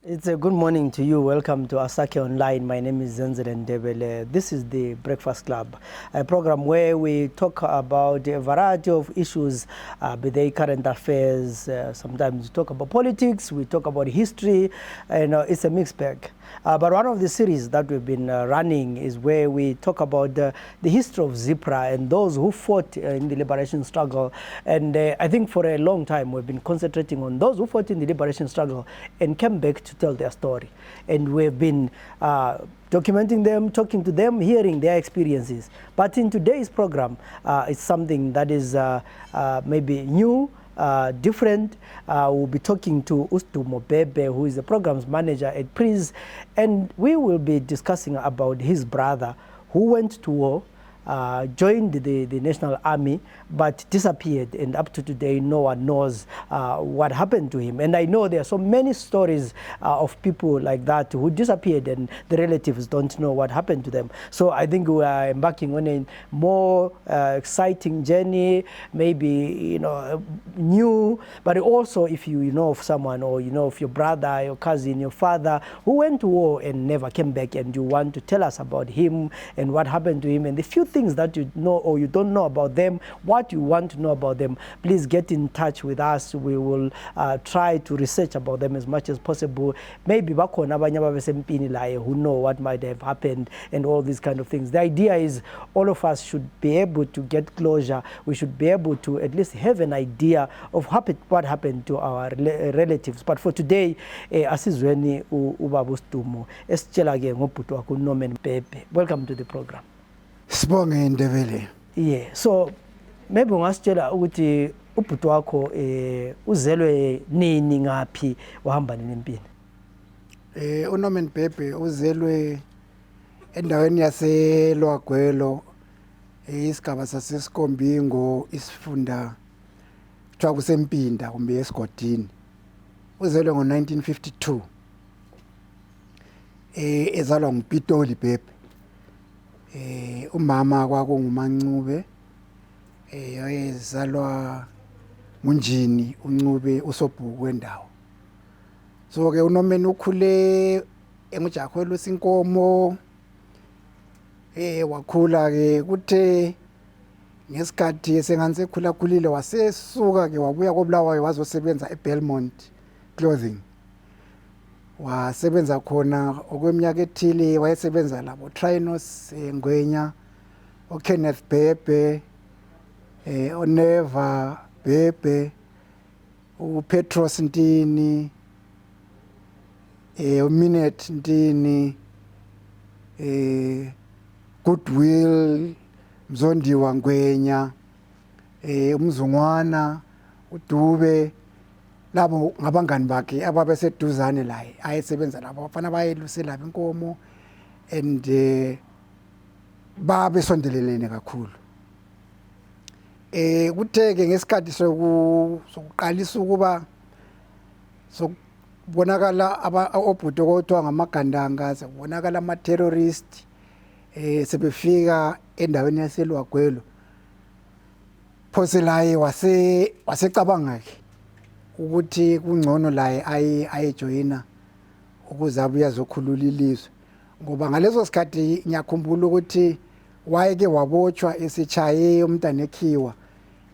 It's a good morning to you. Welcome to Asake Online. My name is Zenzele Ndebele. This is the Breakfast Club, a program where we talk about a variety of issues, be they current affairs. Sometimes we talk about politics, we talk about history, and it's a mixed bag. But one of the series that we've been running is where we talk about the history of Zipra and those who fought in the liberation struggle. And I think for a long time we've been concentrating on those who fought in the liberation struggle and came back to tell their story. And we've been documenting them, talking to them, hearing their experiences. But in today's program, it's something that is maybe new, different. We'll be talking to Sidumo Bhebhe, who is the programs manager at PRIZ, and we will be discussing about his brother who went to war, joined the National Army, but disappeared, and up to today no one knows what happened to him. And I know there are so many stories of people like that who disappeared and the relatives don't know what happened to them. So I think we are embarking on a more exciting journey, maybe new, but also if you know of someone, or you know of your brother, your cousin, your father who went to war and never came back, and you want to tell us about him and what happened to him and the few things that you know or you don't know about them, what you want to know about them, please get in touch with us. We will try to research about them as much as possible. Maybe bakhona abanye ababesempini laye who know what might have happened and all these kind of things. The idea is all of us should be able to get closure. We should be able to at least have an idea of what happened to our relatives. But for today, asizweni ubaba Sidumo esitshela ke ngobhuti wakho uNorman Bhebhe. Welcome to the program. Sibonge Ndebele. Yeah, so maybe ungasitshela ukuthi ubhuti wakho uzelwe nini ngaphi wahamba nempini? uNorman Bhebhe uzelwe endaweni yaseLwagwelo, isigaba saseSikombingo, isifunda kuthiwa kuseMpinda kumbe eSigodini. Uzelwe ngo-1952. Ezalwa nguPitoli Bhebhe. Umama kwakunguMancube, wayezalwa nguNjini uNcube usobhuku wendawo. So ke uNorman ukhule emujakho welusinkomo, wakhula ke kuthe ngesikhathi esengani sekhula khulile wasesuka ke wabuya koBulawayo wazosebenza eBelmont Clothing. Wasebenza khona okweminyaka ethile, wayesebenza labo Trinos Ngwenya, oKenneth Bhebhe, oNeva Bhebhe, uPetros Ntini, uMinet Ntini, Goodwill Mzondiwa Ngwenya, uMzungwana, uDube. Labo ngabangani bakhe ababeseduzane laye, ayesebenza labo bafana bayelusela inkomo and babesondelelene kakhulu. Kutheke ngesikhathi sokuqalisa ukuba sokubonakala obhuti kodwa ngamagandanga, sekubonakala ama-terrorist sebefika endaweni yaseLwagwelo, phose laye wasecabanga ke ukuthi kungcono laye ayejoyina ukuze abuye azokhulula ilizwe, ngoba ngaleso sikhathi ngiyakhumbula ukuthi wayeke wabotshwa esetshaye umntana ekhiwa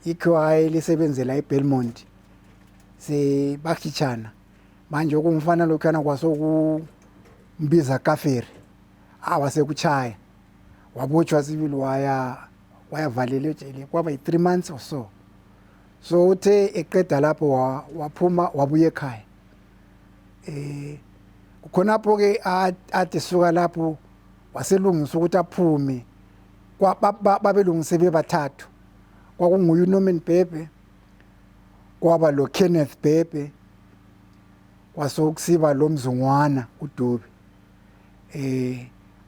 ikhiwa lisebenzela eBelmont sebakhitshana. Manje okumfana lokhana kwasokumbiza kaferi awasekuchaya, wabotshwa sibili wayavalelwa ejele kwaba 3 months or so. So uthe eqeda lapho waphuma wabuya ekhaya. Khonapho ke athi suka lapho waselungisa ukuthi aphume babelungise bebathathu. Kwakunguye uNorman Bhebhe, kwaba lo Kenneth Bhebhe, kwasokusiba lo Mzungwana uDube.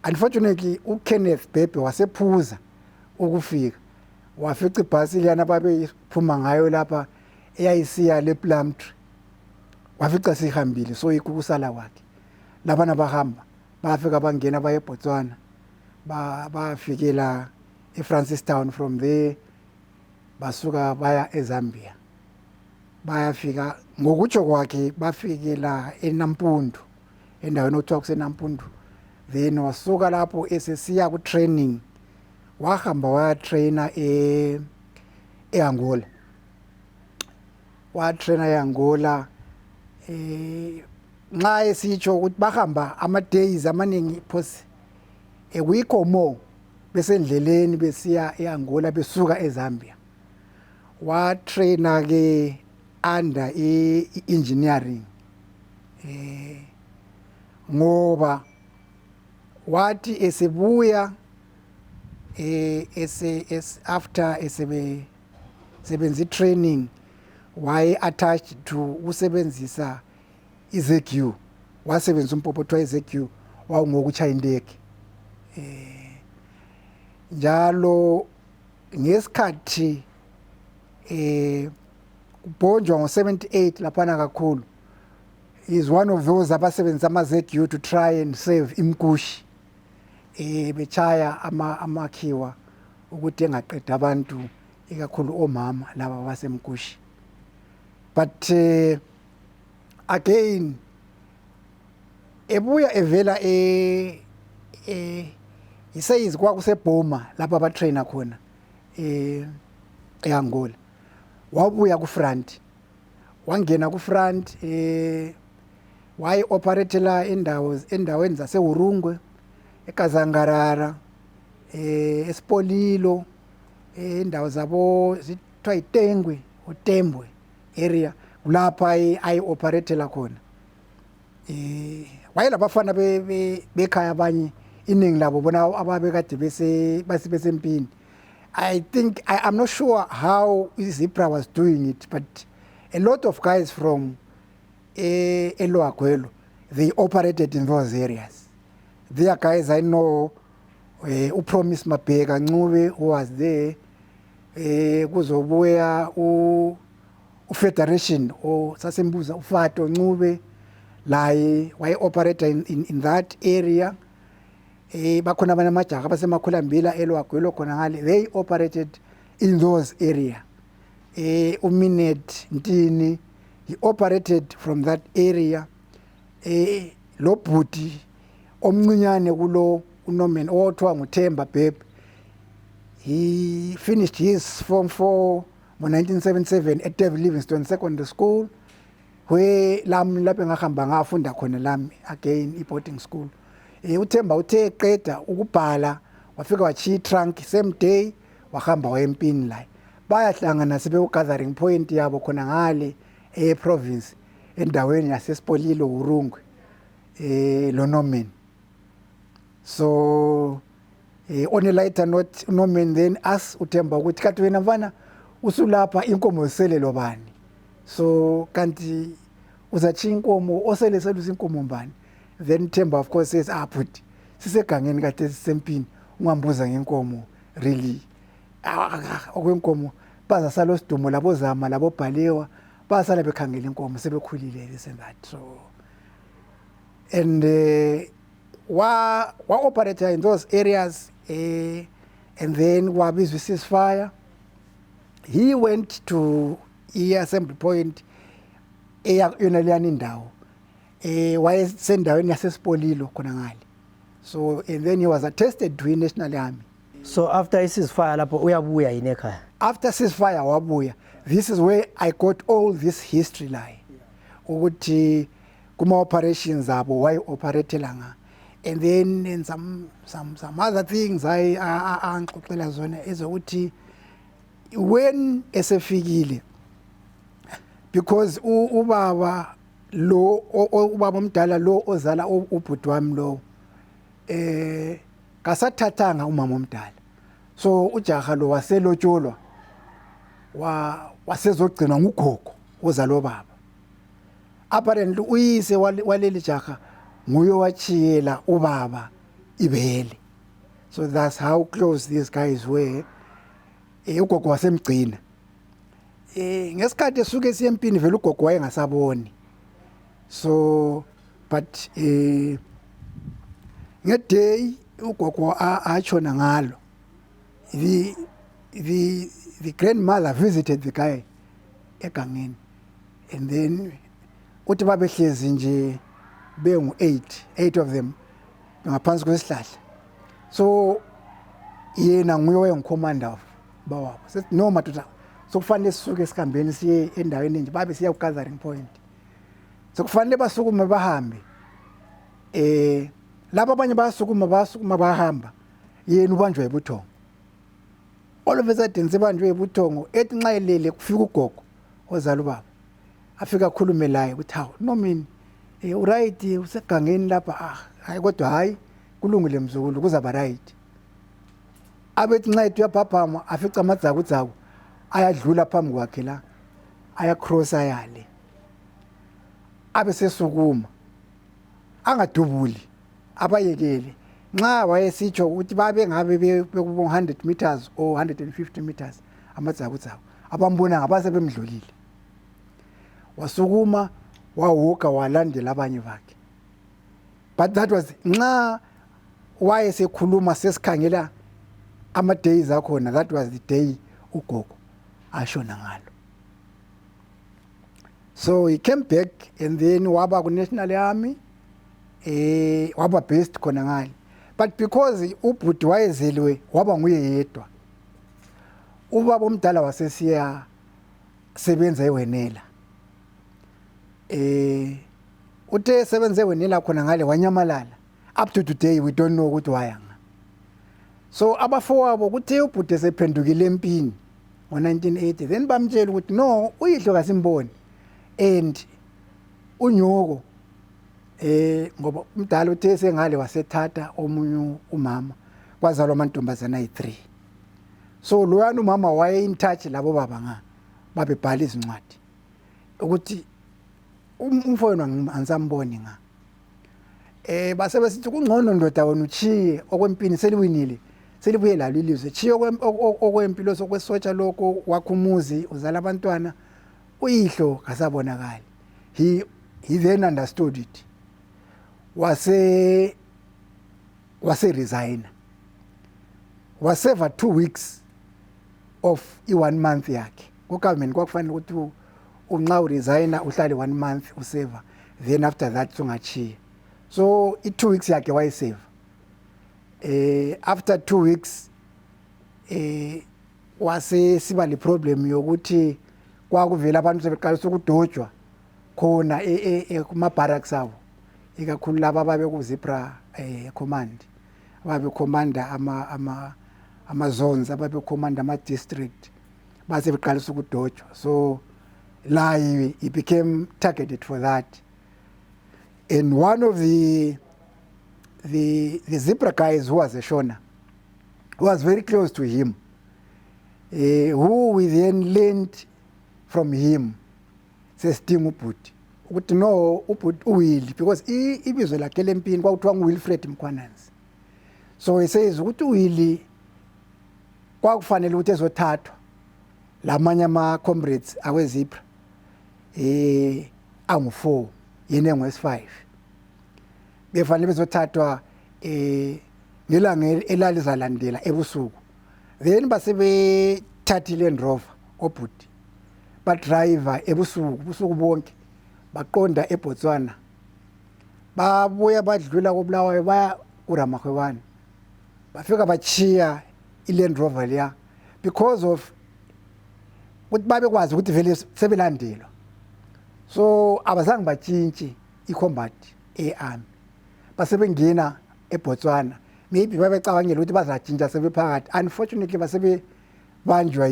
Unfortunately uKenneth Bhebhe wasephuza ukufika. Wafica ibhasi liyana babephuma ngayo lapha eyayisiya lePlum Tree. Wafica sihambile, so ikusala kwakhe. Labana bahamba, bafika bangena baye eBotswana. Bafikela eFrancistown, from there basuka baya eZambia. Bayafika ngokutsho kwakhe bafikela eNampundu endaweni okuthiwa kuseNampundu. Then wasuka lapho esesiya ku training wahamba wayatraina eAngola. Watraina eAngola nxa esitsho ukuthi bahamba ama-days amaningi phose a week or more besendleleni besiya eAngola besuka eZambia. Watraina ke under engineering ngoba wathi esebuya after sebenza training waye attached to usebenzisa iZQ, wasebenza umpopotho iZQ wawungokuchaya indege. Njalo ngesikhathi kubhonjwa ngo-78 laphana kakhulu, is one of those abasebenza ama-ZQ to try and save imkushi, bechaya amakhiwa ukuthi engaqeda abantu ikakhulu omama laba basemkushi. But again ebuya evela isayizi kwakusebhoma lapha abatraina khona eAngola. Wabuya ku front, wangena ku front waye operatela endaweni zaseHurungwe, eKazangarara, eSpolilo, indawo zabo zithiwa iTengwe, uTembwe area, kulapha ayi operatela khona. Waye labafana bekhaya abanye iningi labo bona ababekade besempini. I'm not sure how Zipra was doing it, but a lot of guys from Lower Gwelo, they operated in those areas. There are guys I know, uPromise Mabheka Ncube, who was there, kuzobuya uFederation, or Sasembuza uFato Ncube, laye operator in that area. Bakhona abanye amajaha abasemakhulambila eLower Gwelo khona ngale, they operated in those area. Uminet Ntini, he operated from that area. Lo bhuti omncinyane kulo unomen othiwa nguZenzele Bhebhe, he finished his Form 4 ngo-1977 at David Livingstone Secondary School, where lami lapho engahamba ngafunda khona lami again i-boarding school. uThemba uthe eqeda ukubhala wafika wachiya trunk same day wahamba wayempini la. Bayahlangana sibe gathering point yabo khona ngale province endaweni yaseSpolilo Hurungwe lo Norman. So on a lighter note, Norman then asked uThemba ukuthi kanti wena mfana usulapha inkomo iselelo bani? So kanti uzachiya inkomo osele selusa inkomo mbani? Then Themba of course says, but sisegangeni kade sisempini ungambuza ngenkomo really. Okwenkomo baza salo Sidumo labo Zama labo Bhalewa basala bekhangela inkomo sebekhulile this and that. So and wa operator in those areas and then wabizwa ceasefire. He went to assembly point yonaliyani indawo wayesendaweni yaseSpolilo khona ngale. So and then he was attested to National Army. So after ceasefire lapho uyabuya yini ekhaya? After ceasefire wabuya. This is where I got all this history line. Ukuthi kuma operations abo why operatela nga. And then in some other things I angixoxela zona ezokuthi when esefikile, because ubaba lo ubaba omdala lo ozala ubhuti wami lo kasathathanga umama omdala. So ujaha lo waselotsholwa wasezogcinwa ngugogo ozalo baba. Apparently uyise waleli jaha nguye wachiyela ubaba ibele. So that's how close these guys were. Ugogo wasemgcina. Ngesikhathi esuke siyempini vele ugogo wayengasaboni. So but ngeday ugogo achona ngalo, the grandmother visited the guy egangeni, and then uthi babehlezi nje eight of them ngaphansi kwesihlahla. So yena nguye owayengikhomanda bawabo. Sethi no madoda sokufanele sisuke esikhambeni siye endaweni nje babe siya ku gathering point. Sokufanele basukume bahambe. Laba abanye basukuma bahamba. Yena ubanjwe ebuthongo. All of a sudden sebanjwe ebuthongo ethi nxa elele kufika ugogo ozala ubaba. Afika khulume laye ukuthi hawu no mina uright usegangeni lapha hayi kodwa hayi kulungile mzukulu kuzaba right. Abethi nxa ethi uyabhabhama afica amadzakudzaku ayadlula phambi kwakhe la ayacrossa yale. Abe sesukuma angadubuli abayekele nxa wayesitsho ukuthi babe ngabe bekubo 100 meters or 150 meters amadzakudzaku abambona ngabase bemdlulile. Wasukuma wawoka walandela abanye bakhe. But that was nxa wayesekhuluma sesikhangela ama days akhona, that was the day ugogo ashona ngalo. So he came back and then waba ku National Army waba based khona ngale. But because ubhuti wayezeliwe waba nguye yedwa. Ubaba omdala wasesiya sebenza ewenela. Uthe sebenze ewenela khona ngale wanyamalala. Up to today we don't know ukuthi wayanga. So abafowabo kuthe ubhuti esephendukile empini ngo1980 then bamtshela ukuthi no uyihlo kasimboni and unyoko ngoba umdala uthe sengale wasethatha omunye umama kwazalwa amantombazana ayi3. So loyana umama waye in touch labo baba babebhala izincwadi ukuthi umfowenu angisamboni nga. Base besithi kungcono ndoda wena uchiye okwempini seliwinile selibuye lalo ilizwe chiyo okwempilo sokwesotsha lokho wakhumuzi uzala abantwana uyihlo kasabonakala. He then understood it. Wase resign. Waseva 2 weeks of 1 month yakhe. Government kwakufanele ukuthi unxa uresigna uhlale 1 month useva, then after that ungachiya. So 2 weeks yakhe wayeseva. After 2 weeks wase siba le problem yokuthi kwakuvela abantu sebeqalisa ukudojwa khona kuma barracks abo, ikakhulu laba ababe ku Zebra command, ababe commander ama zones, ababe commander ama district, base beqalisa ukudojwa. So la he became targeted for that. And one of the Zebra guys who was a Shona, who was very close to him, who we then learned from him, says Sidumo Bhebhe, ukuthi no ubhuti uWilly, because ibizo lakhe lempini kwakuthiwa nguWilfred Mkhwananzi. So he says ukuthi uWilly kwakufanele ukuthi ezothathwa lamanye ama comrades awe Zebra angu4 yena engu5 befanele bezothathwa ngelanga elalizalandela ebusuku. Then basebe thathi Land Rover obhuti ba driver ebusuku bonke baqonda eBotswana, babuya badlula koBulawayo baya kuRamagwebane, bafika bachiya iLand Rover leya because of ukuthi babekwazi ukuthi vele sebelandelwa. So abazange batshintshi icombat earmy, basebengena eBotswana, maybe babecabangela ukuthi bazatshintsha sebephakathi. Unfortunately basebe banjwa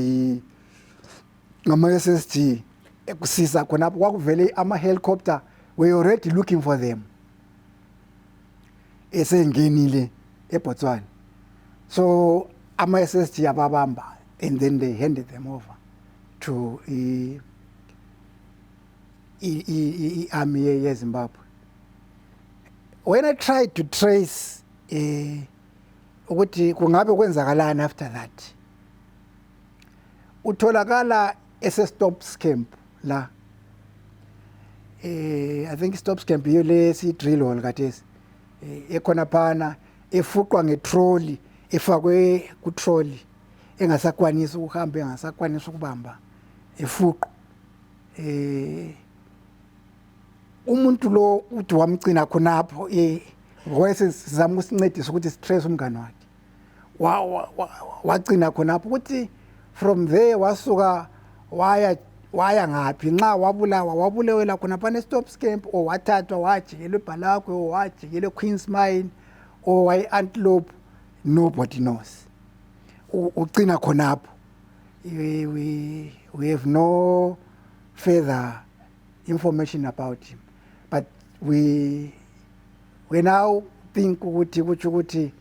ngama SSG ekusisa khona kwakuvele ama helicopter were already looking for them esengenile eBotswana. So ama SSG ababamba and then they handed them over to army ye Zimbabwe. When I tried to trace ukuthi kungabe kwenzakalani after that, utholakala stops camp la, I think stops camp yile si drill hall kathesi ekhona phana efuqwa ngetrolley, efakwe ku trolley engasakwanisa ukuhamba, engasakwanisa ukubamba efuqwa umuntu lo uthi wamgcina khonapho wayesizama ukusincedisa ukuthi stress umngane wakhe wagcina khonapho ukuthi from there wasuka waya ngaphi nxa wabulewela khonapha ne-stop camp or wathathwa wajikela eBhalakwe or wajikela eQueen's Mine or wayi-Antelope, nobody knows. Ugcina khonapho. We have no further information about him, but we now think ukuthi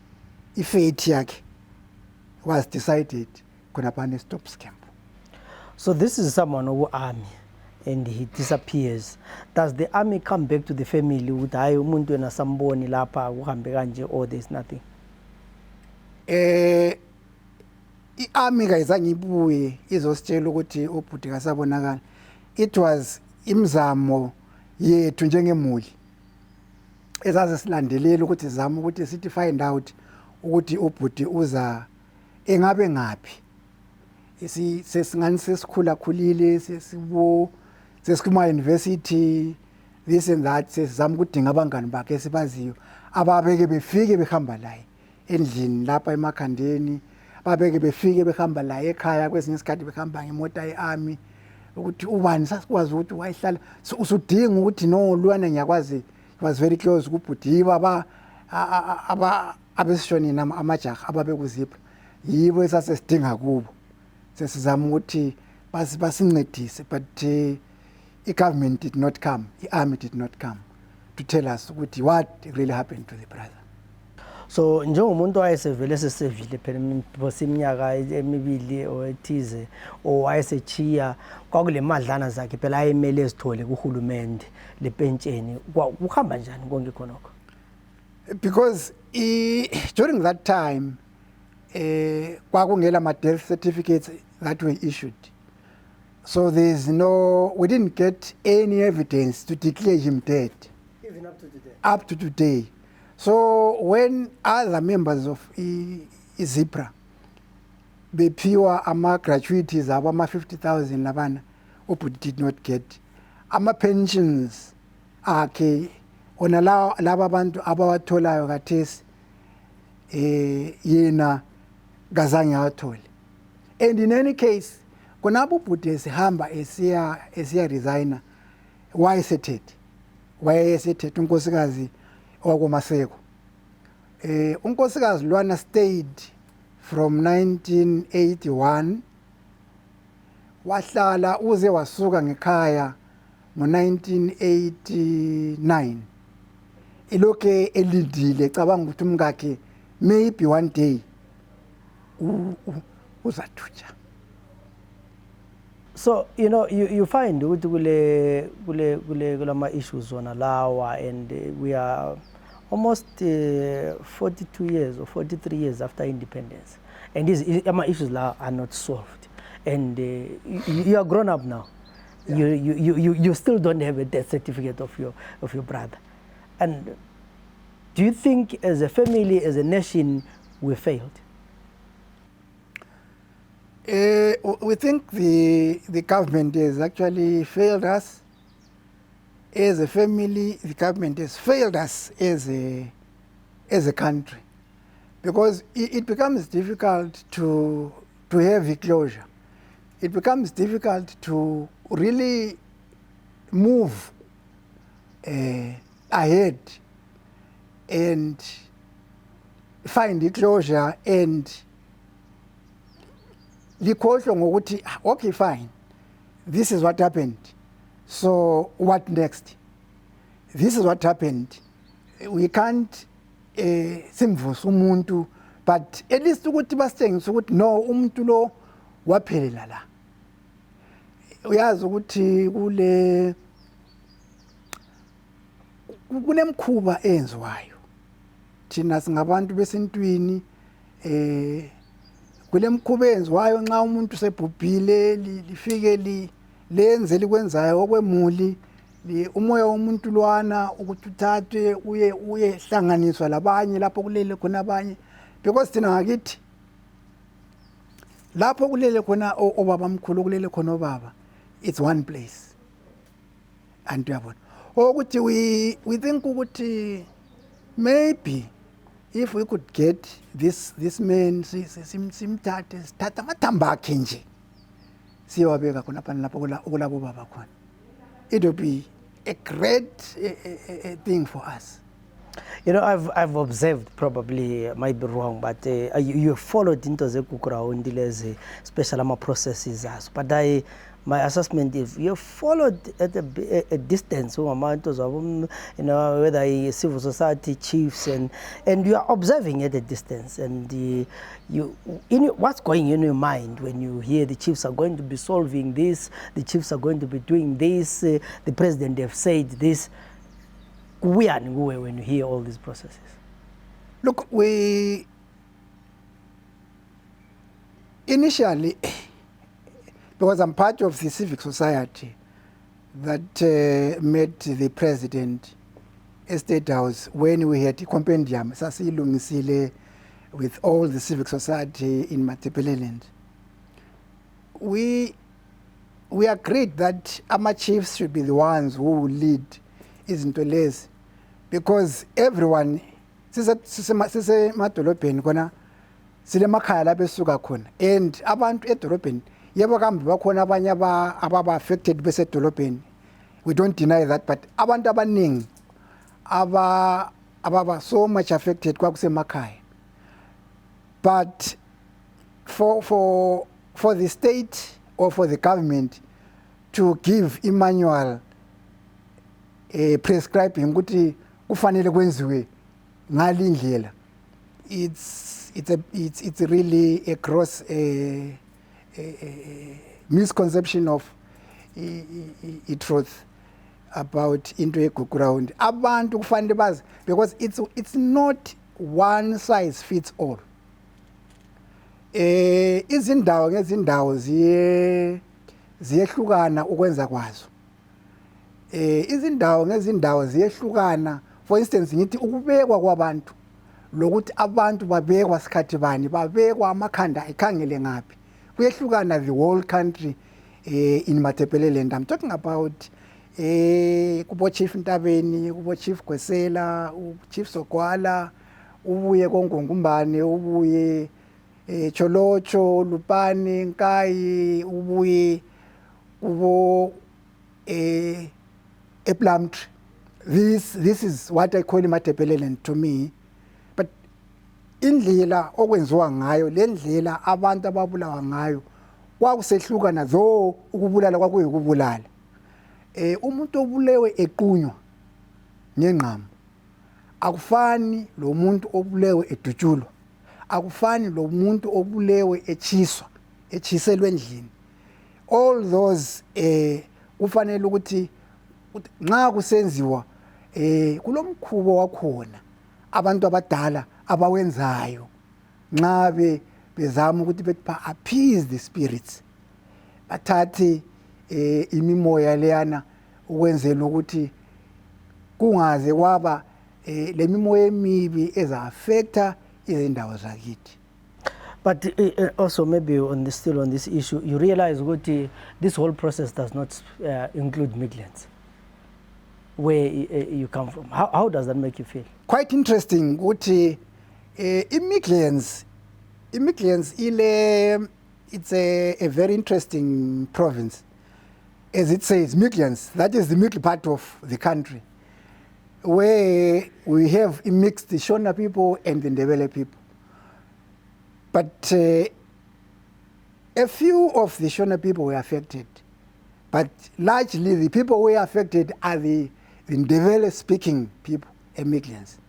ifate yakhe was decided khonapha ne-stop camp. So this is someone who army and he disappears. Does the army come back to the family with hayi umuntu wena samboni lapha uhambe kanje, or there's nothing? I-army kayizange ibuye izositshela ukuthi ubhuti kasabonakala. It was imzamo yethu njengemuli ezaze silandelela ukuthi sizama ukuthi sithi find out ukuthi ubhuti uza engabe ngaphi. Sesingani sesikhula khulile sesikuma university this and that, sesizama ukudinga abangani bakhe sibaziyo ababeke befike behamba laye endlini lapha emakhandeni, babeke befike behamba laye ekhaya, kwesinye isikhathi behamba ngemota ye-army ukuthi ubani sasikwazi ukuthi wayihlala usudinga ukuthi no lwana ngiyakwazi. It was very close kubhuti yibo abesishonini amajaha ababekuzipha, yibo esasesidinga kubo. Sesizama ukuthi basincedise, but i-government did not come, i-army did not come to tell us ukuthi what really happened to the brother. So njengomuntu wayesevele sesevile phela iminyaka emibili or ethize or wayesechiya kwakule madlana zakhe phela ayemele ezithole kuhulumende lepentsheni, kuhamba njani konke khonokho? Because during that time kwakungela ma-death certificates that were issued, so we didn't get any evidence to declare him dead Even up to today? Up to today. So when other members of iZIPRA bephiwa ama-gratuities abo ama-50,000 labana, ubhuti did not get ama-pensions akhe ona laba abantu abawatholayo kathesi yena kazange awathole. And in any case konapho ubhuti esihamba esiya resigner wayesethethe unkosikazi wakoMaseko. Unkosikazi Lwana stayed from 1981 wahlala uze wasuka ngekhaya ngo-1989 ilokhe elindile cabanga ukuthi umkakhe maybe one day uzathuja. So you find ukuthi kulama issues wona lawa, and we are almost 42 years or 43 years after independence, and these issues are not solved, and you are grown up now. Yeah. You still don't have a death certificate of your brother. And do you think as a family, as a nation, we failed? We think the government has actually failed us as a family. The government has failed us as a country, because it becomes difficult to have a closure. It becomes difficult to really move ahead and find a closure and likhohlwe ngokuthi okay fine, this is what happened, so what next? This is what happened. We can't simvusa umuntu, but at least ukuthi basitshengise ukuthi no umuntu lo waphelela la. Uyazi ukuthi kunemkhuba enziwayo thina singabantu besintwini, kule mkhuba enziwayo nxa umuntu sebhubhile lifike lenze likwenzayo okwemuli, umoya womuntu lwana ukuthi uthathwe uye hlanganiswa labanye lapho kulele khona abanye, because thina ngakithi lapho kulele khona obaba mkhulu kulele khona obaba, it's one place. And uyabona ukuthi we think ukuthi maybe if we could get this man simthathe sithatha amathamba akhe nje siyawabeka khona lapha kulabo baba khona, it will be a great thing for us. You know, I've observed, probably might be wrong, but you followed into the ground special processes, but my assessment is you followed at a distance, you know, whether civil society chiefs and you are observing at a distance, and what's going in your mind when you hear the chiefs are going to be solving this, the chiefs are going to be doing this, the president have said this. When you hear all these processes? Look, we initially, because I'm part of the civic society that met the president at State House when we had a compendium with all the civic society in Matebeleland. We agreed that our chiefs should be the ones who will lead izinto lezi, because everyone sisemadolobheni khona silemakhaya lapho esuka khona, and abantu edolobheni yebo kambe bakhona abanye ababa affected besedolobheni, we don't deny that, but abantu abaningi ababa so much affected kwakusemakhaya. But for the state or for the government to give a manual prescribing ukuthi kufanele kwenziwe ngale ndlela, it's really a gross misconception of truth about into eGugurawundi. Abantu kufanele bazi, because it's not one size fits all. Izindawo ngezindawo ziyehlukana ukwenza kwazo. Izindawo ngezindawo ziyehlukana. For instance, ngithi ukubekwa kwabantu lokuthi abantu babekwa sikhathi bani, babekwa amakhanda ekhangele ngaphi, kuyehlukana the whole country in Matebeleland. I'm talking about kubo Chief Ntabeni, kubo Chief Kwesela, Chief Sogwala, ubuye koNgungumbane, ubuye Cholocho, Lupane, Nkai, ubuye kubo Plumtree. This is what I call Matebeleland to me. But indlela okwenziwa ngayo, le ndlela abantu ababulawa ngayo kwakusehlukana, zo ukubulala kwakuyikubulala. Umuntu obulewe equnywa ngengqamu akufani lo muntu obulewe edutshulwa, akufani lo muntu obulewe echiselwe endlini. All those kufanele ukuthi nxa kusenziwa kulomkhubo wakhona abantu abadala abawenzayo nxa bezama ukuthi bethi appease the spirits, bathathe imimoya leyana ukwenzela ukuthi kungaze kwaba le mimoya emibi eza affecta izindawo zakithi. But also maybe still on this issue, you realize that this whole process does not include migrants, where you come from. How does that make you feel? Quite interesting. Immigrants, it's a very interesting province. As it says, migrants, that is the middle part of the country, where we have mixed the Shona people and the Ndebele people. But a few of the Shona people were affected. But largely the people who were affected are the Ndebele-speaking people, immigrants.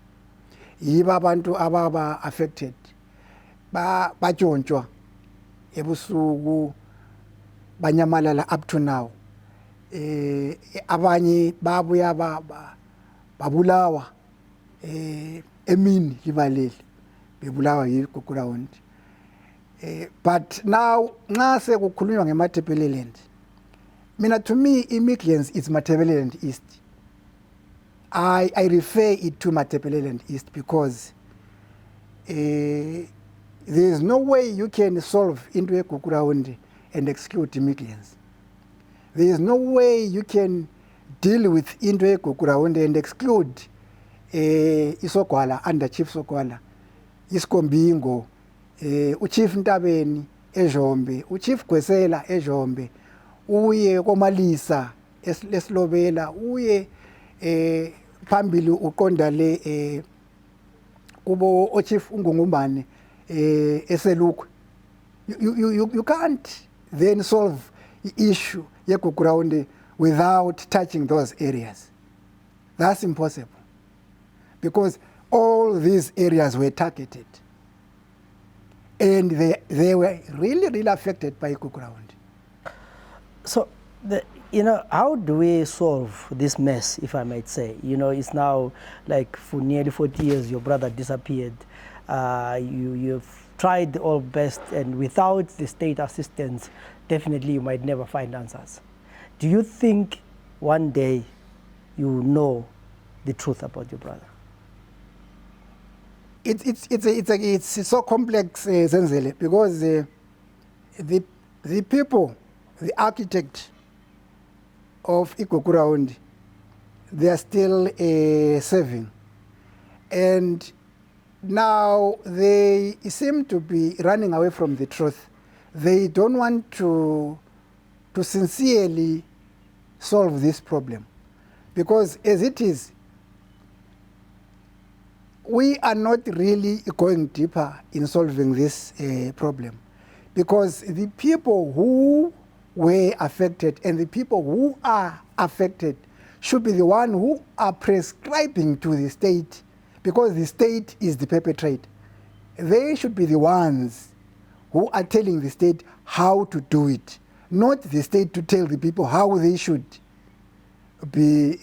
Yiba abantu ababa affected. Bajontshwa ebusuku banyamalala up to now. Abanye babuya babulawa emini libalele bebulawa yiGugurawundi. But now nxa sekukhulunywa ngeMatebeleland, mina to me immigrants is Matebeleland East. I refer it to Matebeleland East because there is no way you can solve into eGugurawundi and exclude immigrants. There is no way you can deal with into eGugurawundi and exclude isogwala under Chief Sogwala, iSkombingo, uChief Ntabeni eJombe, uChief Gwesela eJombe, uye koMalisa eSlobela, uye phambili uqonda le kubo oChief uNgungumbane eSelukwe. You can't then solve the issue yeGugurawundi without touching those areas. That's impossible, because all these areas were targeted and they were really affected by Gugurawundi. So, how do we solve this mess, if I might say? It's now like for nearly 40 years your brother disappeared. You've tried all best, and without the state assistance, definitely you might never find answers. Do you think one day you will know the truth about your brother? It's so complex, Zenzele, because the people, the architect of Gugurawundi, they are still serving, and now they seem to be running away from the truth. They don't want to sincerely solve this problem, because as it is, we are not really going deeper in solving this problem, because the people who were affected and the people who are affected should be the ones who are prescribing to the state, because the state is the perpetrator. They should be the ones who are telling the state how to do it, not the state to tell the people how they should be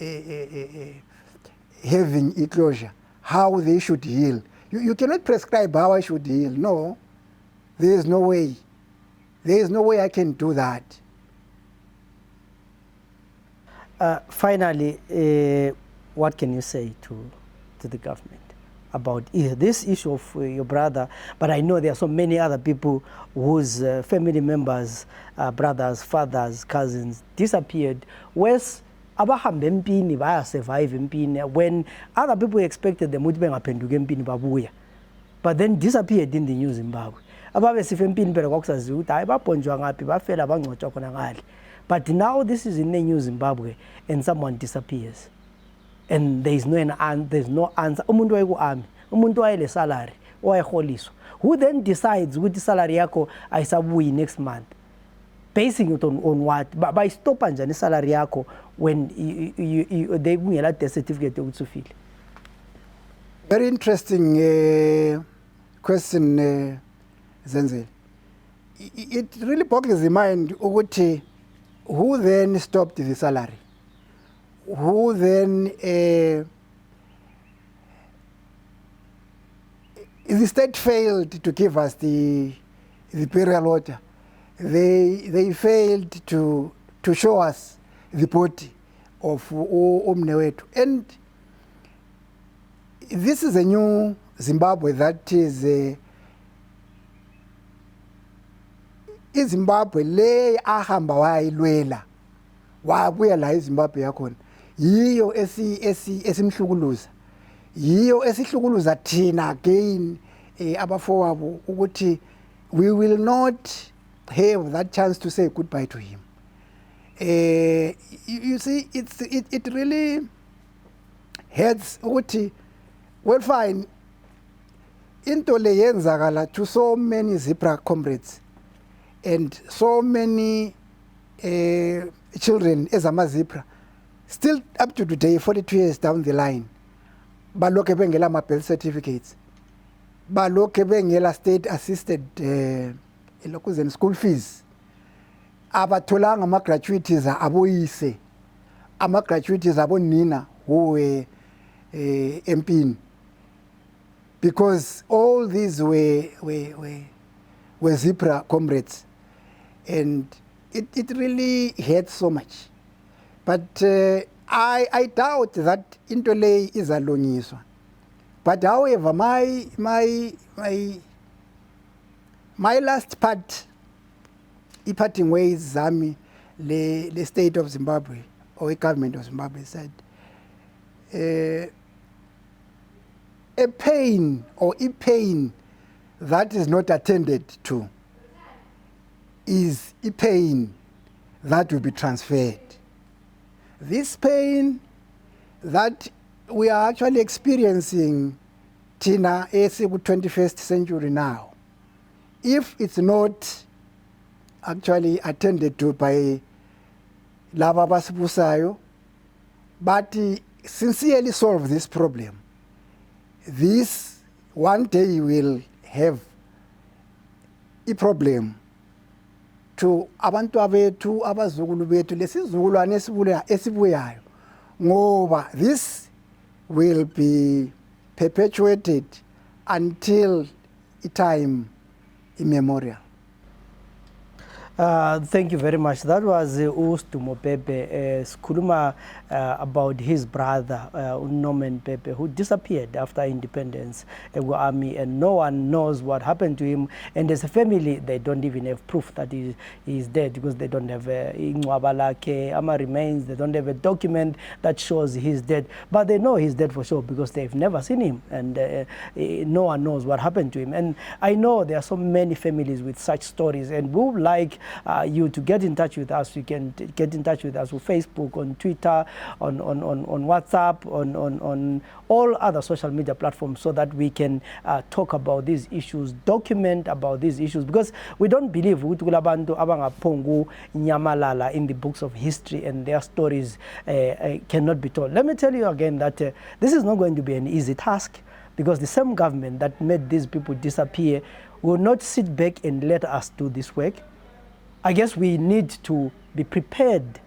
having a closure, how they should heal. You cannot prescribe how I should heal. No, there is no way. There is no way I can do that. Finally, what can you say to the government about this issue of your brother? But I know there are so many other people whose family members, brothers, fathers, cousins disappeared. Where's abahambe empini baya survive empini when other people expected them to be ngaphenduka empini babuya, but then disappeared in the New Zimbabwe. Ababe sife empini phela kwakusaziwa ukuthi hayi babhonjwa ngaphi bafela bangcotshwa khona ngale. But now this is in the New Zimbabwe and someone disappears and there's no answer. Umuntu wayeku-army, umuntu wayele salary, wayeholiswa. Who then decides ukuthi salary yakho ayisabuyi next month? Basing it on what? By stop njani salary yakho when they kungela death certificate yokuthi ufile? Very interesting question, Zenzele. It really boggles the mind ukuthi who then stopped the salary? Who then the state failed to give us the burial order. They failed to show us the body of Omnewetu. And this is a new Zimbabwe that is iZimbabwe le ahamba wayilwela wabuya la iZimbabwe yakhona yiyo esimhlukuluza, yiyo esihlukuluza thina again abafowabo ukuthi we will not have that chance to say goodbye to him. You see, it really hurts ukuthi, well, fine, into le yenzakala to so many Zebra comrades and so many children as amazebra, still up to today, 42 years down the line, balokhe bengela ma-birth certificates, balokhe bengela state assisted school fees, abatholanga ama-gratuities aboyise, ama-gratuities abonina who were empini, because all these were Zebra comrades, and it really hurts so much. But I doubt that into le izalungiswa. But however, my last part, parting ways zami le state of Zimbabwe or a government of Zimbabwe said, a pain or a pain that is not attended to is a pain that will be transferred. This pain that we are actually experiencing, Tina, is the 21st century now. If it's not actually attended to by laba basibusayo, but sincerely solve this problem, this one day will have a problem to abantu abethu abazukulu bethu lesizukulwane esibuyayo, ngoba this will be perpetuated until a time immemorial. Thank you very much. That was Sidumo Bhebhe sikhuluma about his brother Norman Bhebhe, who disappeared after independence army, and no one knows what happened to him. And as a family, they don't even have proof that he is dead, because they don't have ama remains. They don't have a document that shows he's dead, but they know he's dead for sure because they've never seen him, and no one knows what happened to him. And I know there are so many families with such stories, and we would like you to get in touch with us. You can get in touch with us on Facebook, on Twitter, on WhatsApp, on all other social media platforms, so that we can talk about these issues, document about these issues, because we don't believe ukuthi kulabantu abangaphongu nyamalala in the books of history, and their stories cannot be told. Let me tell you again that this is not going to be an easy task, because the same government that made these people disappear will not sit back and let us do this work. I guess we need to be prepared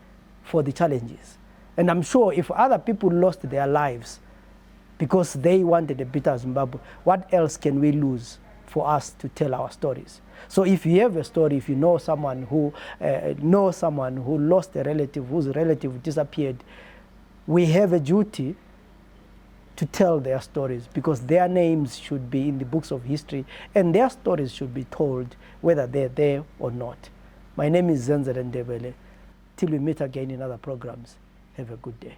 for the challenges. And I'm sure if other people lost their lives because they wanted a better Zimbabwe, what else can we lose for us to tell our stories? So if you have a story, if you know someone who lost a relative, whose relative disappeared, we have a duty to tell their stories, because their names should be in the books of history, and their stories should be told whether they're there or not. My name is Zenzele Ndebele. Till we meet again in other programs, have a good day.